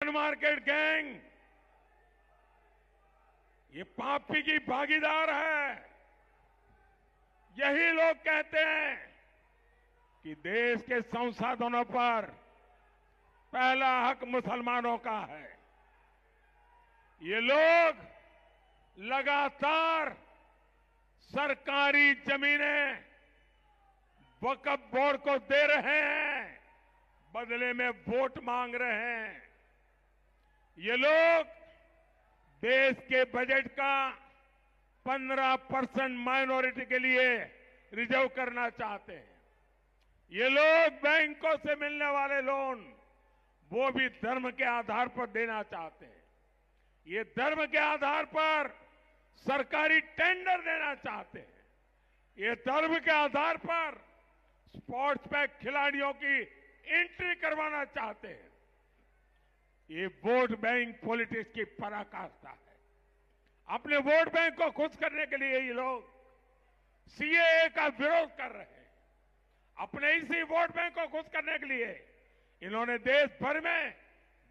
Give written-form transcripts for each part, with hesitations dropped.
Open market gang ये पापी की भागीदार है। यही लोग कहते हैं कि देश के संसाधनों पर पहला हक मुसलमानों का है। ये लोग लगातार सरकारी जमीनें वक्फ बोर्ड को दे रहे हैं, बदले में वोट मांग रहे हैं। ये लोग देश के बजट का 15% माइनॉरिटी के लिए रिजर्व करना चाहते हैं। ये लोग बैंकों से मिलने वाले लोन वो भी धर्म के आधार पर देना चाहते हैं। ये धर्म के आधार पर सरकारी टेंडर देना चाहते हैं। ये धर्म के आधार पर स्पोर्ट्स में खिलाड़ियों की एंट्री करवाना चाहते हैं। ये वोट बैंक पॉलिटिक्स की पराकाष्ठा है। अपने वोट बैंक को खुश करने के लिए ये लोग सीएए का विरोध कर रहे हैं। अपने इसी वोट बैंक को खुश करने के लिए इन्होंने देश भर में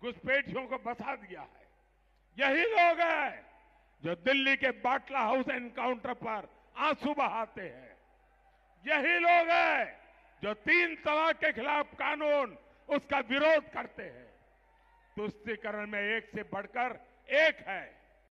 घुसपैठियों को बसा दिया है। यही लोग हैं जो दिल्ली के बाटला हाउस एनकाउंटर पर आंसू बहाते हैं। यही लोग हैं जो 3 तलाक के खिलाफ कानून उसका विरोध करते हैं। तुष्टीकरण में एक से बढ़कर एक है।